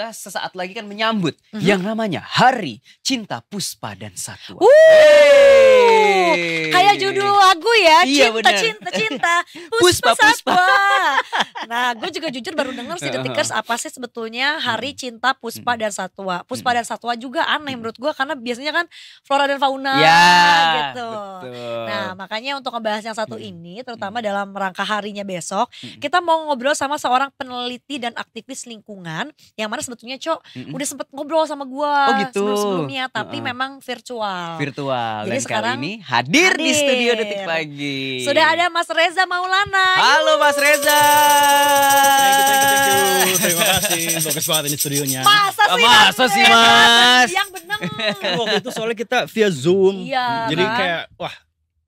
kita sesaat lagi kan menyambut yang namanya Hari Cinta Puspa dan Satwa. Kayak judul lagu ya, Iya, cinta, bener. cinta, cinta, Puspa, Puspa, Puspa. Satwa. Nah, gue juga jujur baru denger sih Detikers apa sih sebetulnya Hari Cinta Puspa dan Satwa. Puspa dan Satwa juga aneh menurut gue karena biasanya kan flora dan fauna Ya, gitu. betul. Nah, makanya untuk ngebahas yang satu ini, terutama dalam rangka harinya besok, kita mau ngobrol sama seorang peneliti dan aktivis lingkungan, yang mana sebetulnya udah sempet ngobrol sama gue Oh gitu. sebelum-sebelumnya, tapi memang virtual. Virtual. Jadi Dan sekarang kali ini hadir di studio hadir. Detik Pagi. Sudah ada Mas Reza Maulana. Halo Mas Reza. Thank you. Terima kasih. Bagus banget ini studionya. Masa sih Masa Mas? sih, Mas? Yang bener. Kan waktu itu soalnya kita via Zoom. Iya, Jadi kan? kayak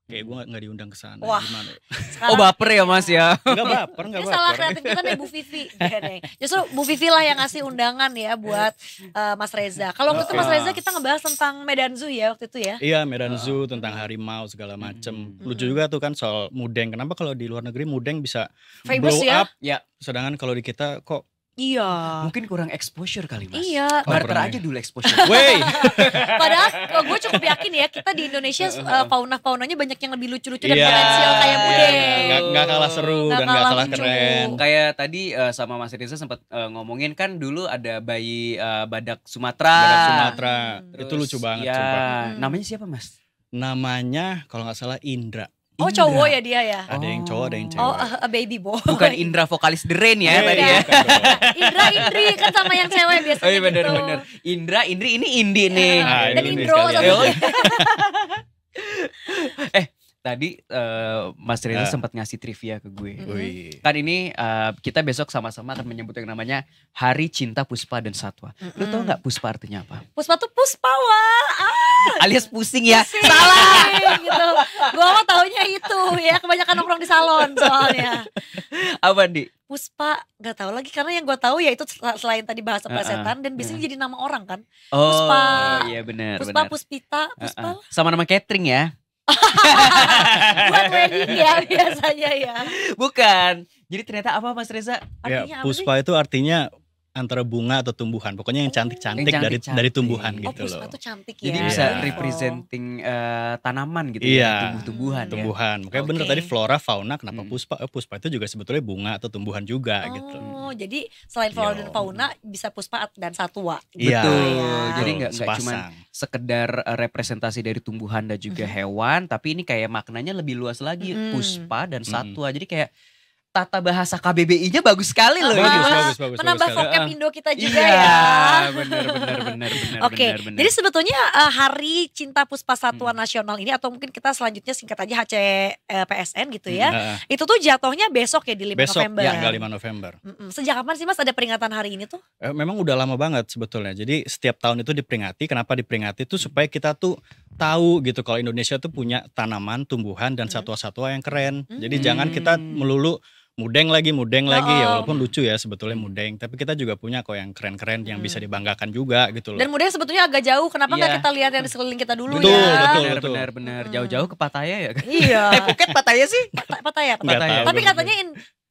kayak gue gak diundang ke sana. Wah. Gimana ya? Oh baper ya Mas ya. Enggak baper, enggak Ini baper. salah kreatif kita nih Bu Vivi. Gak deh. Justru Bu Vivi lah yang ngasih undangan ya buat Mas Reza. Kalau waktu itu Mas Reza kita ngebahas tentang Medan Zoo ya waktu itu ya. Iya, Medan Zoo tentang harimau segala macem. Lucu juga tuh kan soal mudeng. Kenapa kalau di luar negeri mudeng bisa Famous blow ya. up, Ya, sedangkan kalau di kita kok Iya. mungkin kurang exposure kali Mas. Iya. Barter kurang aja ya. dulu exposure. wey. Padahal gue cukup yakin ya kita di Indonesia fauna-faunanya banyak yang lebih lucu-lucu dan Iya, potensial kayak mudeng. Nggak kalah seru Nggak dan nggak kalah kalah lucu. keren. Kayak tadi sama Mas Reza sempat ngomongin kan dulu ada bayi badak Sumatera. Badak Sumatera, Terus, itu lucu banget. ya, Coba. namanya siapa Mas? Namanya kalau nggak salah Indra. Oh Indra. cowok ya dia ya. Ada yang cowok, ada yang cewek. Oh a baby boy. Bukan Indra vokalis The Rain ya Hey, tadi ya. bukan dong. Indra Indri kan sama yang cewek biasanya Oh iya gitu. bener-bener. Indra, Indri ini Indi nih. Ah, Dan ini Indro sekalian. satunya. Tadi Mas Reza sempat ngasih trivia ke gue. Wih. Kan ini kita besok sama-sama akan menyebut yang namanya Hari Cinta Puspa dan Satwa. Lu tau gak Puspa artinya apa? Puspa tuh puspawa. Alias pusing ya. Pusing, salah gitu. Gua mah taunya itu ya, kebanyakan nongkrong di salon soalnya. Apa Di? Puspa nggak tahu lagi karena yang gue tahu ya itu selain tadi bahasa plesetan dan biasanya jadi nama orang kan. Oh Puspa. iya benar. Puspa, Puspita, Puspa. Sama nama catering ya. Buat wedding ya biasanya ya. Bukan. Jadi ternyata apa Mas Reza? Artinya Ya, apa sih? puspa itu artinya antara bunga atau tumbuhan. Pokoknya yang cantik-cantik Yang dari cantik-cantik. tumbuhan Oh gitu Puspa loh. tuh cantik ya. Jadi Iya. bisa Beautiful. representing tanaman gitu Iya. ya, tumbuh-tumbuhan ya. Tumbuhan. Makanya bener Oke. tadi flora, fauna, kenapa puspa? Puspa itu juga sebetulnya bunga atau tumbuhan juga gitu. Oh, jadi selain flora dan Yo. fauna bisa puspa dan satwa. Iya. Betul. Ya. Jadi nggak cuma sepasang. sekedar representasi dari tumbuhan dan juga hewan, tapi ini kayak maknanya lebih luas lagi, puspa dan satwa. Jadi kayak tata bahasa KBBI-nya bagus sekali loh. Bagus, ini. bagus. Menambah sekali. vocab Indo kita juga Iya, ya. benar. Oke, jadi sebetulnya Hari Cinta Puspa Satwa Nasional ini atau mungkin kita selanjutnya singkat aja HCPSN gitu ya. Itu tuh jatuhnya besok ya di 5 Besok November. ya, tanggal 5 November. Sejak kapan sih Mas ada peringatan hari ini tuh? Memang udah lama banget sebetulnya. Jadi setiap tahun itu diperingati. Kenapa diperingati itu supaya kita tuh tahu gitu kalau Indonesia tuh punya tanaman, tumbuhan dan satwa-satwa yang keren. Jadi jangan kita melulu mudeng lagi ya, walaupun lucu ya sebetulnya mudeng, tapi kita juga punya kok yang keren-keren yang bisa dibanggakan juga gitu loh. Dan mudeng sebetulnya agak jauh. Kenapa nggak Iya. kita lihat yang di sekeliling kita dulu Betul, ya? betul. Benar. Jauh-jauh ke Pattaya ya kan? Iya. Phuket Pattaya sih? Pattaya. Nggak tahu Tapi gue. katanya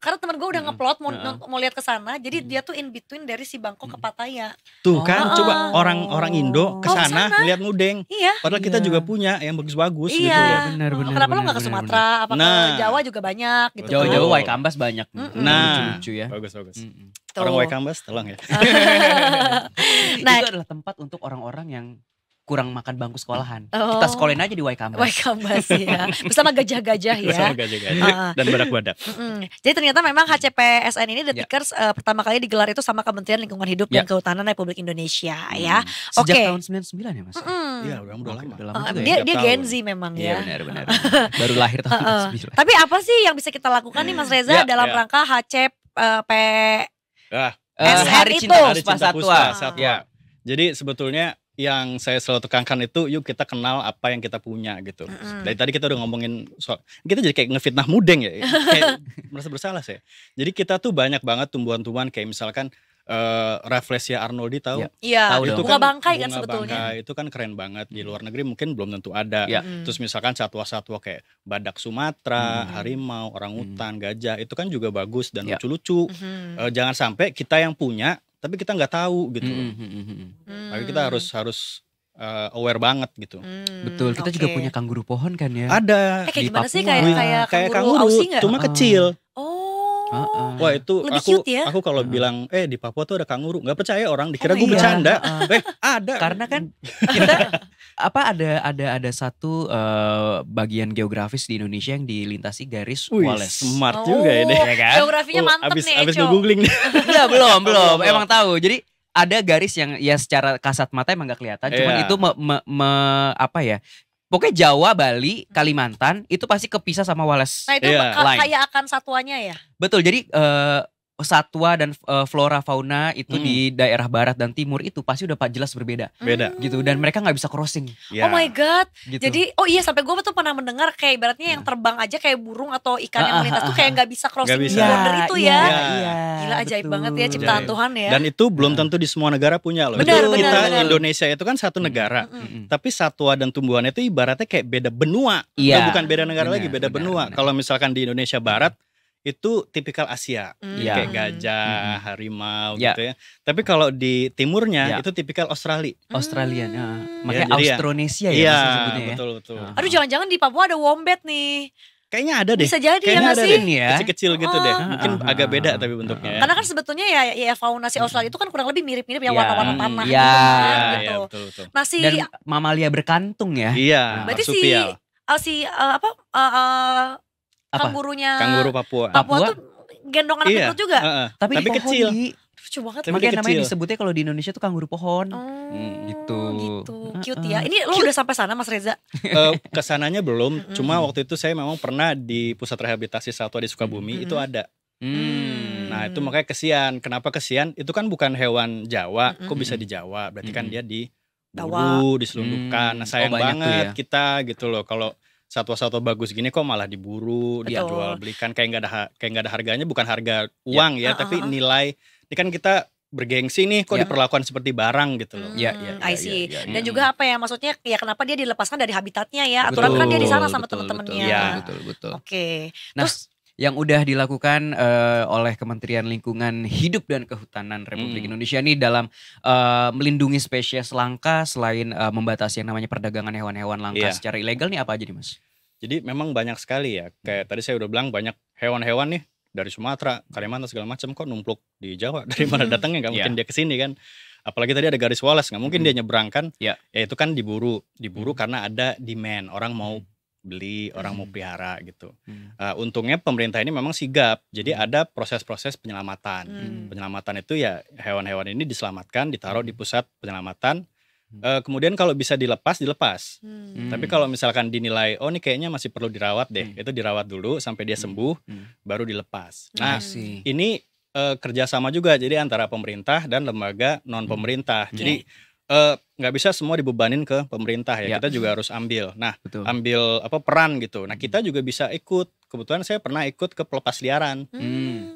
karena teman gue udah ngeplot mau lihat ke sana, jadi dia tuh in between dari si Bangkok ke Pattaya. Tuh kan coba orang Indo ke Oh, sana kesana. lihat mudeng. Iya. Padahal kita juga punya yang bagus-bagus gitu Iya. loh. Benar. Kenapa lo nggak ke Sumatera? Apa ke Nah. Jawa juga banyak gitu? Jauh-jauh Betul. Waikambas banyak. Nah, Lucu-lucu ya. Bagus. Tuh. Orang Waikambas tolong ya. Nah, Itu adalah tempat untuk orang-orang yang kurang makan bangku sekolahan. Oh. Kita sekolahin aja di Waikambas. Waikambas ya. Bersama gajah-gajah ya. Bersama gajah-gajah dan badak-badak. Jadi ternyata memang HCPSN ini Detikers pertama kali digelar itu sama Kementerian Lingkungan Hidup dan Kehutanan Republik Indonesia ya. Sejak Oke. tahun 99 ya Mas? Iya, udah lama. Udah lama juga ya. Dia Tiap Gen tahun. Z memang Iya ya. benar. Baru lahir tahun 99. Tapi apa sih yang bisa kita lakukan nih Mas Reza Ya, dalam ya. rangka HCP Ah, SN Hari itu. Cinta Hari Puspa Cinta Satwa. Puspa Satwa. Ya. Jadi sebetulnya yang saya selalu tekankan itu yuk kita kenal apa yang kita punya gitu. Dari tadi kita udah ngomongin soal, kita jadi kayak ngefitnah mudeng ya. Kayak merasa bersalah saya. Jadi kita tuh banyak banget tumbuhan-tumbuhan kayak misalkan Rafflesia arnoldi tahu? Ya. Iya, Tahu dong. bunga bangkai kan bunga sebetulnya. bangkai itu kan keren banget. Di luar negeri mungkin belum tentu ada. Ya. Terus misalkan satwa-satwa kayak badak Sumatera, harimau, orangutan, gajah itu kan juga bagus dan Ya. lucu-lucu. Jangan sampai kita yang punya tapi kita nggak tahu gitu loh. Makanya kita harus aware banget gitu. Betul, kita juga punya kanguru pohon kan ya. Ada. Kayak di gimana sih Papua. kayak kanguru Aussie nggak? cuma kecil. Wah itu Lebih aku cute ya? aku kalau bilang di Papua tuh ada kanguru, nggak percaya orang, dikira Oh gue iya. bercanda. Ada. Karena kan kita ada satu bagian geografis di Indonesia yang dilintasi garis Wih, Wallace. smart juga ini. Ya kan? Geografinya mantep nih Abis Eco. nge-googling nih. Enggak, belum. Belum. Emang tahu. Jadi ada garis yang ya secara kasat mata emang gak kelihatan. Cuman Iya. itu apa ya? Pokoknya Jawa, Bali, Kalimantan itu pasti kepisah sama Wallace. Nah itu Iya. Line. kayak akan satuannya ya? Betul. Jadi satwa dan flora fauna itu di daerah barat dan timur itu pasti udah jelas berbeda Beda. gitu, dan mereka nggak bisa crossing Ya. Oh my god. gitu. Jadi sampai gue tuh pernah mendengar kayak ibaratnya yang terbang aja kayak burung atau ikan yang melintas tuh kayak nggak bisa crossing Nggak bisa. border itu ya. Iya. Gila ajaib betul. banget ya ciptaan Ajaib. Tuhan ya. Dan itu belum tentu di semua negara punya loh. Benar, Itu kita benar. Indonesia itu kan satu negara. Tapi satwa dan tumbuhan itu ibaratnya kayak beda benua. Iya. Bukan beda negara lagi, beda Benar, benua. benar. Kalau misalkan di Indonesia Barat itu tipikal Asia. Iya. Kayak gajah, harimau Iya. gitu ya. Tapi kalau di timurnya Iya. itu tipikal Australia. Australian, makanya jadi ya. Austronesia ya Iya, disebutnya ya. betul. Aduh jangan-jangan di Papua ada wombat nih. Kayaknya ada deh. Bisa jadi ya Kayaknya nggak ada sih? deh. Ya. Kecil-kecil gitu deh. Mungkin Ah, agak beda ah, tapi bentuknya ya. Karena kan sebetulnya ya fauna si Australia itu kan kurang lebih mirip-mirip ya Iya. warna-warna tanah Iya. gitu kan, Iya, gitu. betul. Nah si Dan mamalia berkantung ya. Iya, berarti marsupial. Apa? kangurunya Kanguru Papua. Papua tuh gendong anak Iya. itu juga. Tapi Tapi di pohon, kecil. Di. Lucu banget. Tapi Makanya dia namanya kecil. disebutnya kalau di Indonesia tuh kanguru pohon. Gitu. Gitu. Cute ya. Ini lo udah sampai sana Mas Reza? Kesananya belum, cuma waktu itu saya memang pernah di pusat rehabilitasi satwa di Sukabumi itu ada. Nah itu makanya kesian. Kenapa kesian? Itu kan bukan hewan Jawa, kok bisa di Jawa? Berarti kan dia diburu, diselundupkan. Nah sayang banyak tuh banget ya. kita gitu loh. Kalau satwa-satwa bagus gini kok malah diburu, Betul. dijual belikan kayak nggak ada harganya, bukan harga uang ya, tapi nilai. Ini kan kita bergengsi nih, kok Ya. diperlakukan seperti barang gitu loh. Iya, I see. iya. Dan juga apa ya maksudnya ya kenapa dia dilepaskan dari habitatnya ya? Aturan kan dia di sana sama teman-temannya. Iya. Betul. Oke. Nah, Terus yang udah dilakukan oleh Kementerian Lingkungan Hidup dan Kehutanan Republik Indonesia ini dalam melindungi spesies langka selain membatasi yang namanya perdagangan hewan-hewan langka Iya. secara ilegal nih apa aja nih Mas? Jadi memang banyak sekali ya. Kayak tadi saya udah bilang banyak hewan-hewan nih dari Sumatera, Kalimantan segala macam kok numpluk di Jawa. Dari mana datangnya? Gak mungkin dia kesini kan. Apalagi tadi ada garis Wallace, nggak mungkin dia nyebrang kan. Iya. Ya itu kan diburu karena ada demand. Orang mau beli, orang mau pelihara gitu. Untungnya pemerintah ini memang sigap. Jadi ada proses-proses penyelamatan. Penyelamatan itu ya hewan-hewan ini diselamatkan, ditaruh di pusat penyelamatan. Kemudian kalau bisa dilepas. Tapi kalau misalkan dinilai oh ini kayaknya masih perlu dirawat deh, itu dirawat dulu sampai dia sembuh, baru dilepas. Nah ini kerjasama juga jadi antara pemerintah dan lembaga non pemerintah. Jadi nggak bisa semua dibebanin ke pemerintah ya. Kita juga harus ambil. Nah Betul. ambil peran gitu. Nah kita juga bisa ikut. Kebetulan saya pernah ikut ke pelepas liaran.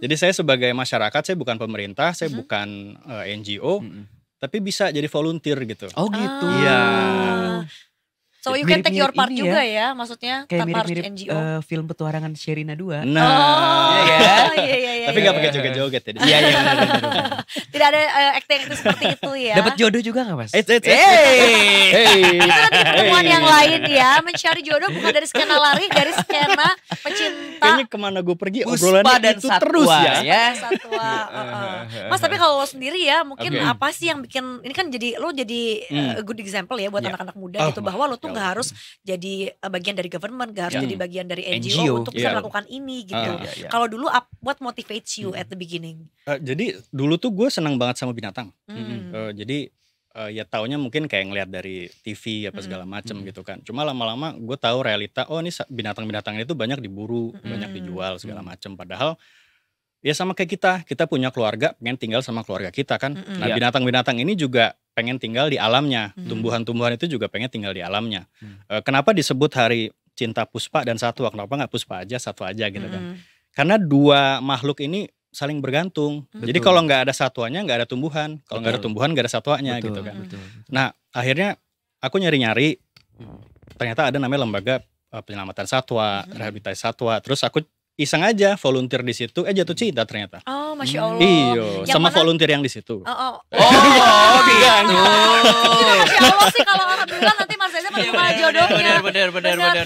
Jadi saya sebagai masyarakat, saya bukan pemerintah, saya bukan NGO. Tapi bisa jadi volunteer gitu. Oh gitu. Iya. So you can take your Mirip-mirip part ini juga ya maksudnya Kayak tanpa harus mirip-mirip NGO. film petualangan Sherina 2. Nah, Iya. tapi nggak pakai joget-joget ya. Iya. Tidak ada acting itu seperti itu ya. Dapat jodoh juga gak Mas? Hey. Itu nanti pertemuan yang lain ya. Mencari jodoh bukan dari skena lari, dari skena pecinta Kayaknya kemana gue pergi Puspa obrolannya dan itu Satwa terus ya. satwa. Mas tapi kalau lo sendiri ya mungkin Oke. apa sih yang bikin ini kan jadi lo jadi a good example ya buat Iya. anak-anak muda Oh, gitu bahwa lo tuh ya nggak harus jadi bagian dari government, gak harus Ya. jadi bagian dari NGO. NGO untuk bisa Iya. melakukan ini gitu. Iya. Kalau dulu what motivates you at the beginning? Jadi dulu tuh gue senang banget sama binatang. Hmm. Jadi ya taunya mungkin kayak ngeliat dari TV apa segala macem gitu kan. Cuma lama-lama gue tahu realita. Oh ini binatang-binatang itu banyak diburu, banyak dijual segala macem. Padahal ya sama kayak kita punya keluarga, pengen tinggal sama keluarga kita kan. Nah Iya. binatang-binatang ini juga pengen tinggal di alamnya. Tumbuhan-tumbuhan itu juga pengen tinggal di alamnya. Kenapa disebut hari cinta Puspa dan Satwa? Kenapa nggak Puspa aja, Satwa aja gitu kan? Karena dua makhluk ini saling bergantung. Jadi kalau nggak ada satwanya nggak ada tumbuhan. Kalau nggak ada tumbuhan nggak ada satwanya gitu kan. Betul. Nah akhirnya aku nyari-nyari. Ternyata ada namanya lembaga penyelamatan satwa, rehabilitasi satwa. Terus aku iseng aja volunteer di situ, jatuh cinta ternyata. Oh, Masya Allah. Iya, Yang sama mana? volunteer yang di situ. Oh, gitu. Masya Allah sih kalau alhamdulillah nanti Mas Reza menemukan jodohnya. Bener.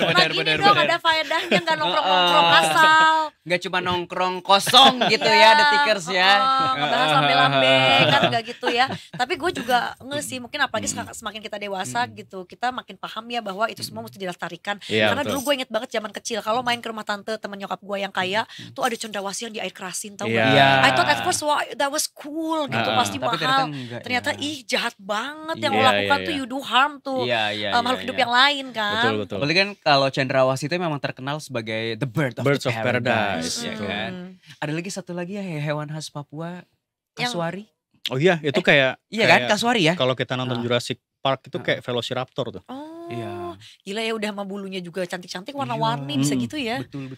Nah gini dong ada faedahnya gak nongkrong-nongkrong asal. Gak cuma nongkrong kosong gitu ya detikers ya. Ngebahas lambe-lambe kan gak gitu ya. Tapi gue juga sih mungkin apalagi semakin kita dewasa gitu. Kita makin paham ya bahwa itu semua mesti dilestarikan. Iya, Karena betul. dulu gue inget banget zaman kecil. Kalau main ke rumah tante temen nyokap gue yang kaya. Tuh ada cendrawasih yang di air kerasin tau Iya. gak? Iya. I thought at first wah that was cool gitu. Pasti Tapi mahal. enggak Ternyata ya. ih jahat banget yang Iya, lo lakukan iya, tuh iya. you do harm tuh makhluk hidup yang lain kan. Betul. Apalagi kan kalau cendrawasih itu memang terkenal sebagai the bird of, Birds the of paradise, paradise, ya betul. kan. Ada lagi satu lagi ya hewan khas Papua, Yang- kasuari. Oh iya, itu kayak Iya kan, kasuari ya. kalau kita nonton Ah. Jurassic Park itu kayak Velociraptor tuh. Oh, Iya. gila ya udah sama bulunya juga cantik-cantik warna-warni bisa gitu ya. Betul.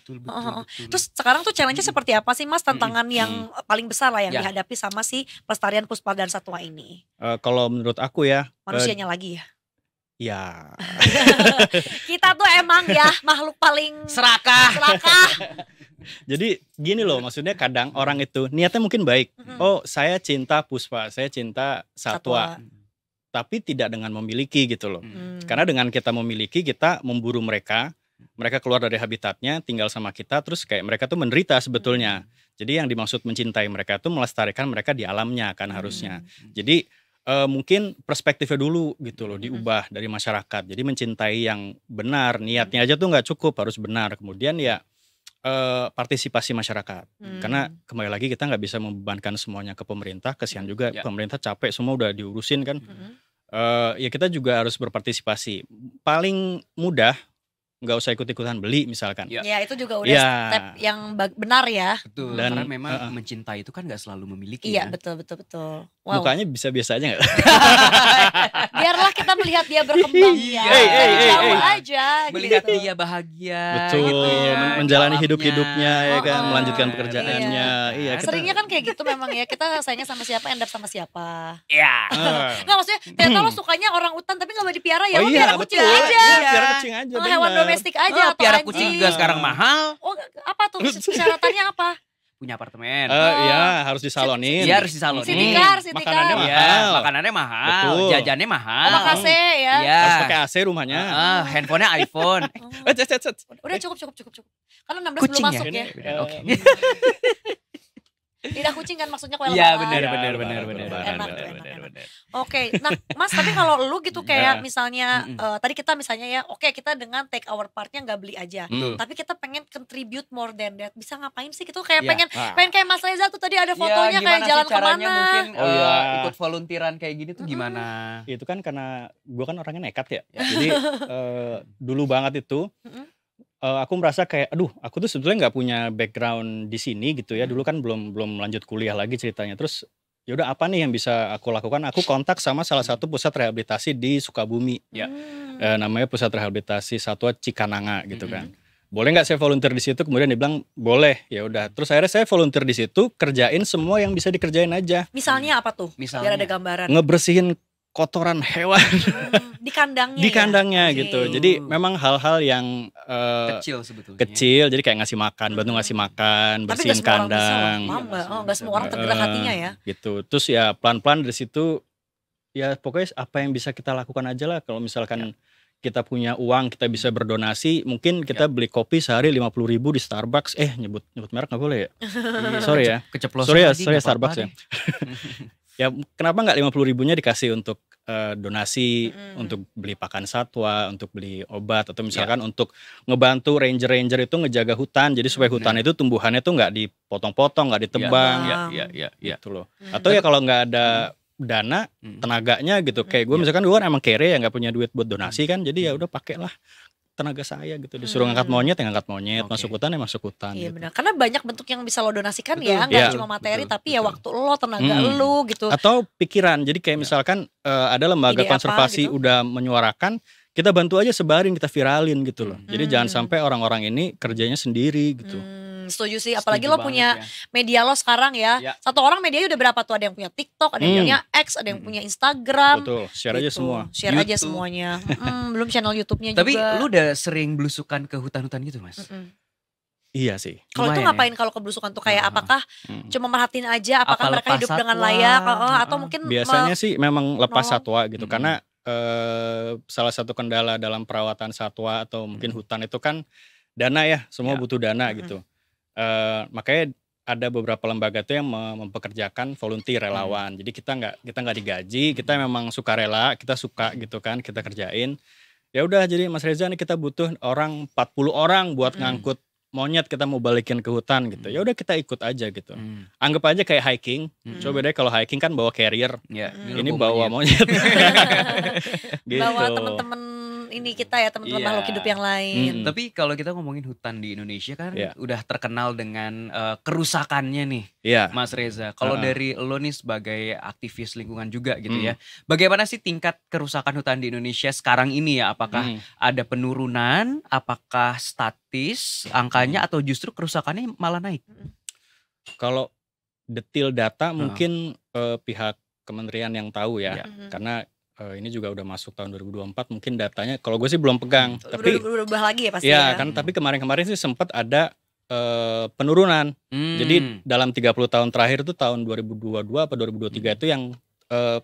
Terus sekarang tuh challenge-nya seperti apa sih Mas? Tantangan yang paling besar lah yang Ya. dihadapi sama si pelestarian Puspa dan Satwa ini. Kalau menurut aku ya, Manusianya lagi ya. ya Kita tuh emang ya makhluk paling serakah. jadi gini loh, maksudnya kadang orang itu niatnya mungkin baik. Oh, saya cinta Puspa, saya cinta satwa, tapi tidak dengan memiliki gitu loh. Karena dengan kita memiliki, kita memburu mereka keluar dari habitatnya, tinggal sama kita, terus kayak mereka tuh menderita sebetulnya. Jadi yang dimaksud mencintai mereka tuh melestarikan mereka di alamnya kan harusnya. Jadi mungkin perspektifnya dulu gitu loh diubah dari masyarakat. Jadi mencintai yang benar, niatnya aja tuh nggak cukup, harus benar. Kemudian ya partisipasi masyarakat. Karena kembali lagi kita nggak bisa membebankan semuanya ke pemerintah, kasihan juga Ya. pemerintah capek semua udah diurusin kan. Ya kita juga harus berpartisipasi. Paling mudah nggak usah ikut-ikutan beli misalkan. Ya. Ya itu juga udah Ya. step yang benar ya. Betul. Dan, Karena memang mencintai itu kan gak selalu memiliki. Iya ya. betul. Wow. Mukanya bisa-biasa aja nggak? Biarlah kita melihat dia berkembang ya. Hey. Jauh aja Melihat gitu. dia bahagia. Betul, gitu ya, menjalani di hidup-hidupnya ya kan, Oh, melanjutkan iya. pekerjaannya. Iya, kita, Seringnya kan kayak gitu memang ya. Kita sayangnya sama siapa, end up sama siapa. Iya. Enggak maksudnya ternyata lo sukanya orang utan tapi gak mau dipiara ya. Oh Lo iya, piara kucing betul. aja. Iya, piara kucing aja. Hewan benar. domestik aja atau Piara anjing. kucing juga sekarang mahal. Oh apa tuh persyaratannya apa? Punya apartemen. Iya, harus disalonin. Iya harus disalonin. Sitikar. Makanannya Iya, mahal. makanannya mahal, Betul. jajannya mahal. Oh makasih ya. Iya. Harus pakai AC rumahnya. Handphonenya iPhone. Udah cukup. Karena 16 Kucing belum ya? masuk ya. Oke. Lidah kucing kan maksudnya kue Iya lebaran. benar. Enak. Oke, nah Mas tapi kalau lu gitu kayak misalnya tadi kita misalnya ya, oke kita dengan take our partnya nggak beli aja, tapi kita pengen contribute more than that. Bisa ngapain sih gitu kayak Iya. pengen kayak Mas Reza tuh tadi ada fotonya Iya, kayak gimana jalan sih caranya kemana? mungkin Oh, iya. ikut volunteeran kayak gini tuh gimana? Itu kan karena gue kan orangnya nekat ya. Jadi dulu banget itu aku merasa kayak aduh aku tuh sebetulnya nggak punya background di sini gitu ya. Dulu kan belum lanjut kuliah lagi ceritanya. Terus ya udah apa nih yang bisa aku lakukan? Aku kontak sama salah satu pusat rehabilitasi di Sukabumi. Ya. Namanya Pusat Rehabilitasi Satwa Cikananga gitu kan. Boleh nggak saya volunteer di situ? Kemudian dibilang boleh. Ya udah. Terus akhirnya saya volunteer di situ, kerjain semua yang bisa dikerjain aja. Misalnya apa tuh? Misalnya. Biar ada gambaran. Ngebersihin kotoran hewan Di kandangnya. di kandangnya Oke. gitu. Jadi memang hal-hal yang Kecil sebetulnya. kecil, jadi kayak ngasih makan, bantu ngasih makan, Tapi bersihin nggak semua orang bisa loh. kandang, Paham nggak? Nggak semua orang tergerak hatinya ya. gitu. Terus ya pelan-pelan dari situ, ya pokoknya apa yang bisa kita lakukan aja lah. Kalau misalkan kita punya uang, kita bisa berdonasi, mungkin kita beli kopi sehari 50.000 di Starbucks. Nyebut merek nggak boleh ya? Sorry ya. Keceplosan Sorry ya, tadi, sorry ya nggak apa-apa Starbucks ya. deh. Ya kenapa nggak 50.000-nya dikasih untuk donasi, untuk beli pakan satwa, untuk beli obat, atau misalkan untuk ngebantu ranger-ranger itu ngejaga hutan, jadi supaya hutan itu tumbuhannya tuh nggak dipotong-potong, nggak ditebang, Iya. gitu loh. Atau ya kalau nggak ada dana, tenaganya gitu, kayak gue misalkan gue kan emang kere ya nggak punya duit buat donasi kan, jadi ya udah pakailah tenaga saya gitu, disuruh ngangkat monyet ya ngangkat monyet, Oke. masuk hutan ya masuk hutan. Iya gitu. benar. Karena banyak bentuk yang bisa lo donasikan Betul. ya, nggak Iya. cuma materi Betul, tapi ya betul. waktu lo, tenaga lo gitu. Atau pikiran, jadi kayak misalkan ada lembaga Ide apa konservasi gitu? udah menyuarakan, kita bantu aja sebarin, kita viralin gitu loh. Jadi jangan sampai orang-orang ini kerjanya sendiri gitu. Setuju sih, apalagi Setuju lo punya banget ya. media lo sekarang ya. Ya. Satu orang medianya udah berapa tuh? Ada yang punya TikTok, ada yang punya X, ada yang punya Instagram. Betul, share aja Gitu. semua. Share aja YouTube. semuanya. Belum channel YouTube-nya Tapi juga. lu udah sering belusukan ke hutan-hutan gitu, Mas? Iya sih. Kalau itu Lumayan ya. ngapain kalau kebelusukan tuh kayak apakah cuma merhatiin aja apakah Apa mereka lepas hidup dengan satwa? layak atau mungkin Biasanya sih memang lepas nolong. satwa gitu karena salah satu kendala dalam perawatan satwa atau mungkin hutan itu kan dana ya, semua Ya. butuh dana gitu. Makanya ada beberapa lembaga tuh yang mempekerjakan volunteer relawan. Jadi kita nggak digaji, kita memang sukarela, kita suka gitu kan, kita kerjain. Ya udah jadi Mas Reza nih kita butuh 40 orang buat ngangkut monyet kita mau balikin ke hutan gitu. Ya udah kita ikut aja gitu. Anggap aja kayak hiking. Coba deh kalau hiking kan bawa carrier. Ya, Ini bawa monyet. Gitu. bawa teman-teman ini kita ya, teman-teman Iya. makhluk hidup yang lain. Tapi kalau kita ngomongin hutan di Indonesia kan Iya. udah terkenal dengan kerusakannya nih, Iya. Mas Reza. Kalau dari lo nih sebagai aktivis lingkungan juga gitu ya, bagaimana sih tingkat kerusakan hutan di Indonesia sekarang ini ya? Apakah ada penurunan, apakah statis angkanya atau justru kerusakannya malah naik? Kalau detail data mungkin pihak kementerian yang tahu ya. Karena ini juga udah masuk tahun 2024 mungkin datanya kalau gue sih belum pegang. Tapi Udah berubah lagi ya pasti ya ya. kan tapi kemarin-kemarin sih sempat ada penurunan. Jadi dalam 30 tahun terakhir itu tahun 2022 atau 2023 itu yang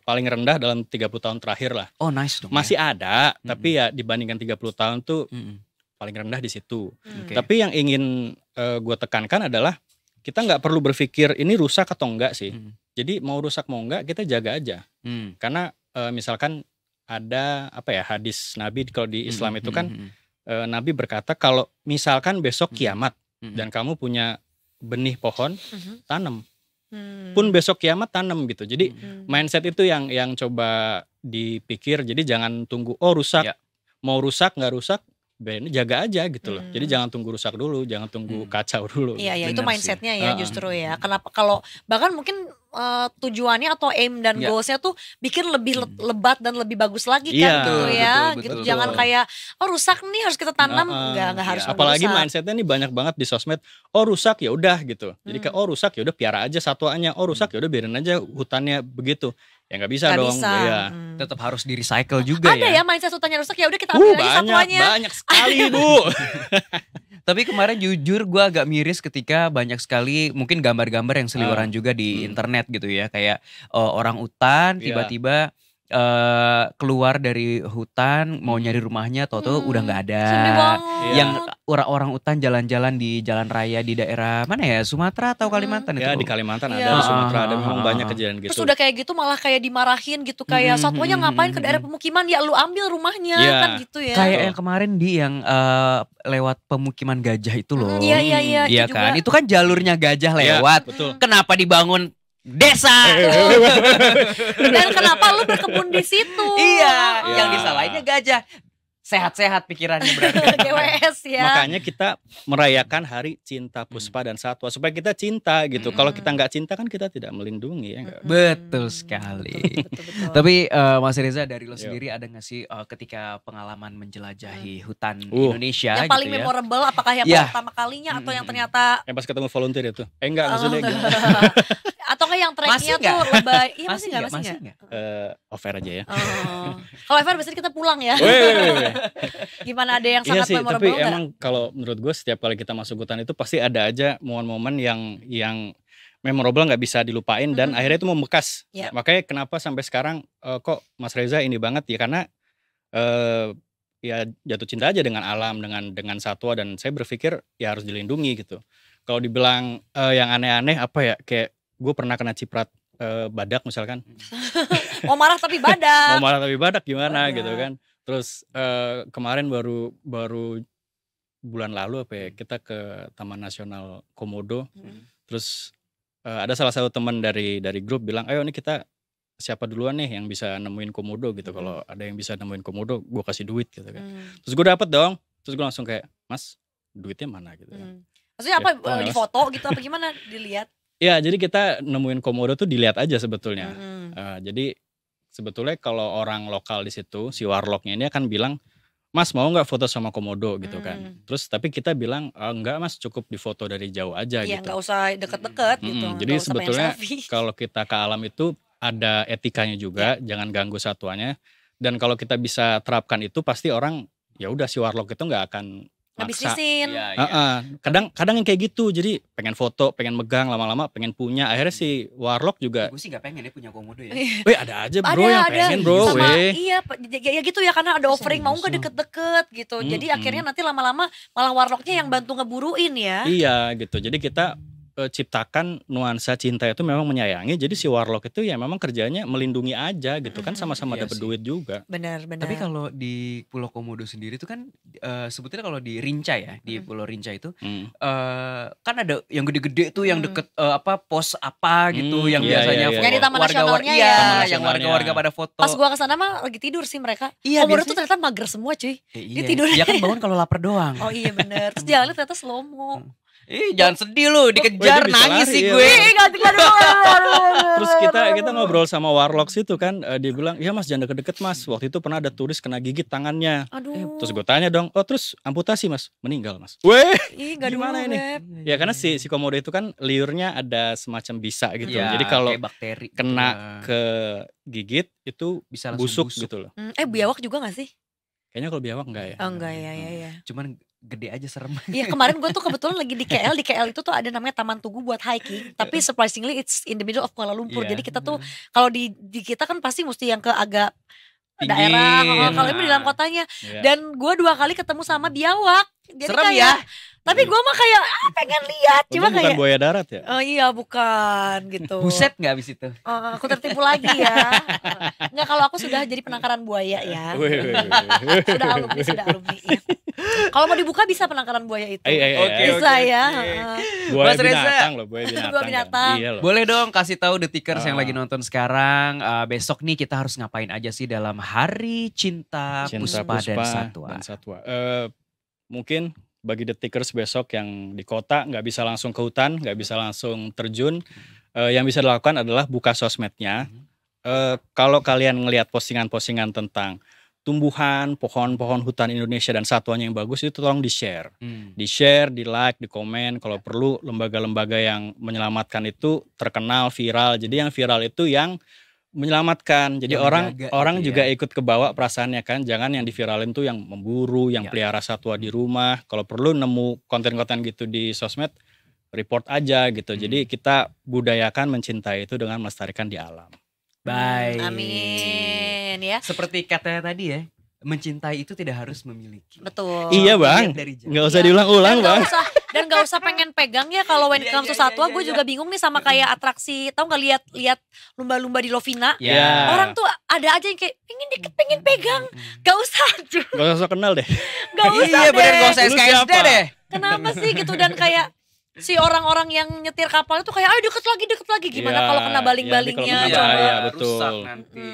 paling rendah dalam 30 tahun terakhir lah. Oh nice dong. Masih ada, tapi ya dibandingkan 30 tahun tuh paling rendah di situ. Tapi yang ingin gue tekankan adalah kita nggak perlu berpikir ini rusak atau enggak sih. Jadi mau rusak mau enggak kita jaga aja. Karena misalkan ada apa ya hadis Nabi kalau di Islam itu kan Nabi berkata kalau misalkan besok kiamat dan kamu punya benih pohon tanam. Pun besok kiamat tanam gitu. Jadi mindset itu yang coba dipikir. Jadi jangan tunggu rusak. Mau rusak nggak rusak jaga aja gitu loh. Jadi jangan tunggu rusak dulu, jangan tunggu kacau dulu. Iya, Bener itu sih. mindsetnya ya justru ya. Kenapa kalau bahkan mungkin tujuannya atau aim dan goalsnya tuh bikin lebih lebat dan lebih bagus lagi kan Iya, gitu ya. betul, Gitu betul. jangan kayak rusak nih harus kita tanam, nggak harus nunggu Apalagi rusak. mindsetnya nih banyak banget di sosmed. Rusak ya udah gitu. Jadi kayak rusak ya udah piara aja satwanya. Rusak ya udah biarin aja hutannya begitu. Ya nggak bisa Nggak dong. bisa. Iya. Tetap harus di recycle juga Ada ya. ya mindset hutannya rusak ya udah kita ambil aja satwanya. Banyak sekali Bu. Tapi kemarin jujur gue agak miris ketika banyak sekali mungkin gambar-gambar yang seliweran juga di internet gitu ya. Kayak orang hutan tiba-tiba keluar dari hutan mau nyari rumahnya tahu-tahu udah nggak ada. Sedih banget. Yang orang-orang hutan jalan-jalan di jalan raya di daerah mana ya, Sumatera atau Kalimantan Ya itu? di Kalimantan Iya. ada, di Sumatera ada, memang banyak kejadian gitu. Terus udah kayak gitu malah kayak dimarahin gitu kayak satwanya ngapain ke daerah pemukiman ya lu ambil rumahnya kan gitu ya. Kayak yang kemarin yang lewat pemukiman gajah itu loh. Iya iya Iya itu kan? juga. Itu kan jalurnya gajah lewat. betul. Kenapa dibangun desa? Dan kenapa lu berkebun di situ? Iya, yang Iya. disalahinnya gajah. Sehat-sehat pikirannya berarti. GWS ya. Makanya kita merayakan Hari Cinta Puspa dan Satwa supaya kita cinta gitu. Kalau kita nggak cinta kan kita tidak melindungi ya nggak? Betul sekali. Betul. Tapi Mas Reza dari lo sendiri ada gak sih ketika pengalaman menjelajahi hutan Indonesia yang paling gitu ya? memorable apakah yang Iya. pertama kalinya atau yang ternyata Yang pas ketemu volunteer itu. Enggak maksudnya gitu. atau enggak yang Masih treknya nggak? tuh lebay. Iya Masih nggak? masih enggak? Offer aja ya. Oh. Kalau Ever biasanya kita pulang ya. Weh. Gimana ada yang Iya sangat sih, memorable tapi enggak? emang kalau menurut gue setiap kali kita masuk hutan itu pasti ada aja momen-momen yang memorable nggak bisa dilupain dan akhirnya itu membekas. Yep. Makanya kenapa sampai sekarang kok Mas Reza ini banget ya karena ya jatuh cinta aja dengan alam, dengan satwa dan saya berpikir ya harus dilindungi gitu. Kalau dibilang yang aneh-aneh apa ya kayak gue pernah kena ciprat badak misalkan. Mau marah tapi badak. Mau marah tapi badak gimana Badak. gitu kan. Terus kemarin baru bulan lalu apa ya kita ke Taman Nasional Komodo. Terus ada salah satu teman dari grup bilang, ayo nih kita siapa duluan nih yang bisa nemuin komodo gitu. Kalau ada yang bisa nemuin komodo gue kasih duit gitu kan. Terus gue dapet dong. Terus gue langsung kayak, Mas duitnya mana gitu kan. Maksudnya apa Ya, di foto gitu apa gimana dilihat? Ya jadi kita nemuin komodo tuh dilihat aja sebetulnya. Jadi sebetulnya kalau orang lokal di situ si warlocknya ini akan bilang, Mas mau nggak foto sama komodo gitu kan. Terus tapi kita bilang enggak Mas, cukup difoto dari jauh aja Iya gitu. nggak usah deket-deket gitu. Jadi nggak usah main sebetulnya selfie. kalau kita ke alam itu ada etikanya juga, jangan ganggu satwanya. Dan kalau kita bisa terapkan itu pasti orang ya udah si warlock itu nggak akan Ngebisnisin. Kadang yang kayak gitu, jadi pengen foto, pengen megang, lama-lama pengen punya. Akhirnya si Warlock juga. Gue sih gak pengen ya punya komodo ya. Ada aja bro yang pengen bro. Sama, iya ya gitu ya, karena ada offering mau gak deket-deket gitu. Jadi akhirnya nanti lama-lama malah Warlocknya yang bantu ngeburuin ya. Iya gitu, jadi kita ciptakan nuansa cinta itu memang menyayangi. Jadi si Warlock itu ya memang kerjanya melindungi aja gitu kan, sama-sama dapat duit juga. Benar. Tapi kalau di Pulau Komodo sendiri itu kan sebetulnya kalau di Rinca ya, di Pulau Rinca itu kan ada yang gede-gede tuh yang deket pos apa gitu yang biasanya yang di Taman Nasionalnya ya, yang warga-warga pada foto. Pas gua kesana mah lagi tidur sih mereka. Komodo tuh ternyata mager semua cuy. Dia tidur. Dia kan bangun kalau lapar doang. Oh iya benar. Terus jalannya ternyata slow mo. Jangan sedih lu, dikejar nangis sih gue. Terus kita ngobrol sama Warlock situ kan, dia bilang, "Iya Mas, jangan deket-deket Mas. Waktu itu pernah ada turis kena gigit tangannya." Aduh. Terus gue tanya dong, "Oh, terus amputasi Mas?" "Meninggal Mas." Weh, gimana ini? Ya karena si komodo itu kan liurnya ada semacam bisa gitu. Jadi kalau bakteri kena ke gigit itu bisa busuk gitu loh. Biawak juga gak sih? Kayaknya kalau biawak enggak ya. Oh enggak ya. Cuman gede aja serem. Iya kemarin gue tuh kebetulan lagi di KL. Di KL itu tuh ada namanya Taman Tugu buat hiking. Tapi surprisingly it's in the middle of Kuala Lumpur. Jadi kita tuh kalau di kita kan pasti mesti yang ke agak daerah. Kalau ini di dalam kotanya. Dan gue 2 kali ketemu sama biawak. Jadi serem ya. Tapi gue mah kayak pengen lihat. Cuma bukan buaya darat ya? Oh iya bukan gitu. Buset gak abis itu? Aku tertipu lagi ya. Enggak, kalau aku sudah jadi penangkaran buaya ya. Sudah alumni. Kalau mau dibuka bisa penangkaran buaya itu. Bisa ya. Buaya binatang loh, buaya binatang. Iya loh. Boleh dong kasih tahu detikers yang lagi nonton sekarang, besok nih kita harus ngapain aja sih dalam Hari Cinta Puspa dan Satwa. Mungkin bagi detikers besok yang di kota nggak bisa langsung ke hutan, nggak bisa langsung terjun, yang bisa dilakukan adalah buka sosmednya. Kalau kalian ngelihat postingan-postingan tentang tumbuhan, pohon-pohon hutan Indonesia dan satwanya yang bagus, itu tolong di-share. Di-share, di-like, di-komen. Kalau perlu lembaga-lembaga yang menyelamatkan itu terkenal, viral. Jadi yang viral itu yang menyelamatkan. Jadi orang juga ikut kebawa perasaannya kan. Jangan yang diviralin tuh yang memburu, yang pelihara satwa di rumah. Kalau perlu nemu konten-konten gitu di sosmed, report aja gitu. Jadi kita budayakan mencintai itu dengan melestarikan di alam. Baik. Amin ya. Seperti katanya tadi ya, mencintai itu tidak harus memiliki. Betul. Iya bang, nggak usah diulang-ulang bang. Dan gak usah pengen pegang ya. Kalau when it comes to satwa, gue juga bingung nih sama kayak atraksi. Tahu nggak lihat lumba-lumba di Lovina? Orang tuh ada aja yang kayak pengen deket, pengen pegang. Gak usah. Gak usah kenal deh. Gak usah Iya bener, gak usah SKSD deh. Kenapa sih gitu? Dan kayak si orang-orang yang nyetir kapal itu kayak ayo deket lagi gimana kalau kena baling-balingnya betul. Rusak nanti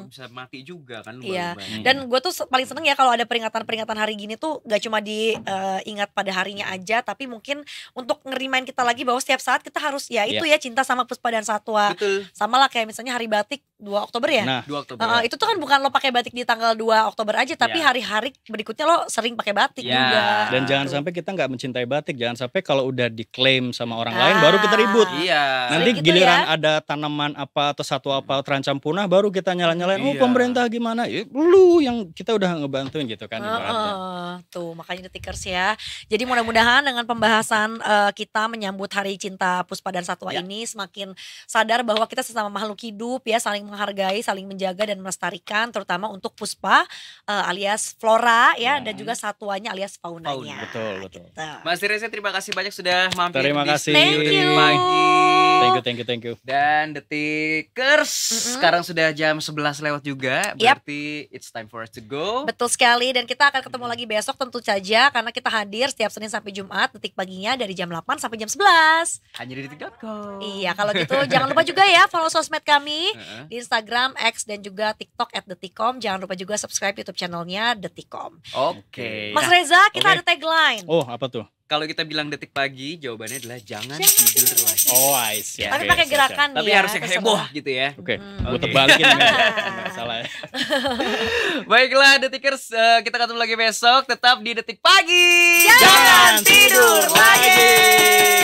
bisa mati juga kan. Dan gue tuh paling seneng ya kalau ada peringatan hari gini tuh gak cuma diingat pada harinya aja, tapi mungkin untuk ngerimain kita lagi bahwa setiap saat kita harus ya itu ya cinta sama Puspa dan Satwa. Betul. Sama lah kayak misalnya Hari Batik 2 Oktober ya. Nah, 2 Oktober. Itu tuh kan bukan lo pakai batik di tanggal 2 Oktober aja, tapi hari-hari berikutnya lo sering pakai batik juga. Dan jangan sampai kita nggak mencintai batik, jangan sampai kalau udah diklaim sama orang lain baru kita ribut. Nanti gitu giliran ada tanaman apa atau satwa apa terancam punah baru kita nyalain oh pemerintah gimana? Lu yang kita udah ngebantuin gitu kan. Tuh makanya detikers ya. Jadi mudah-mudahan dengan pembahasan kita menyambut Hari Cinta Puspa dan Satwa ini semakin sadar bahwa kita sesama makhluk hidup ya, saling menghargai, saling menjaga dan melestarikan, terutama untuk Puspa alias flora ya, dan juga satwanya alias faunanya. Betul. Gitu. Mas Reza terima kasih banyak sudah mampir. Terima kasih. Thank you. Dan detikers sekarang sudah jam 11 lewat juga. Berarti it's time for us to go. Betul sekali, dan kita akan ketemu lagi besok tentu saja karena kita hadir setiap Senin sampai Jumat detik paginya dari jam 8 sampai jam 11. Hanya di detik.com. Iya, kalau gitu jangan lupa juga ya follow sosmed kami di Instagram, X dan juga TikTok @detikcom. Jangan lupa juga subscribe YouTube channelnya Detikcom. Oke. Mas Reza, kita ada tagline. Oh, apa tuh? Kalau kita bilang detik pagi, jawabannya adalah jangan tidur lagi. Oh, I see. Tapi pakai gerakan Tapi ya. harus yang heboh gitu ya. Oke, gue terbalikin. Nggak salah ya. Baiklah detikers, kita ketemu lagi besok. Tetap di Detik Pagi. Jangan tidur lagi.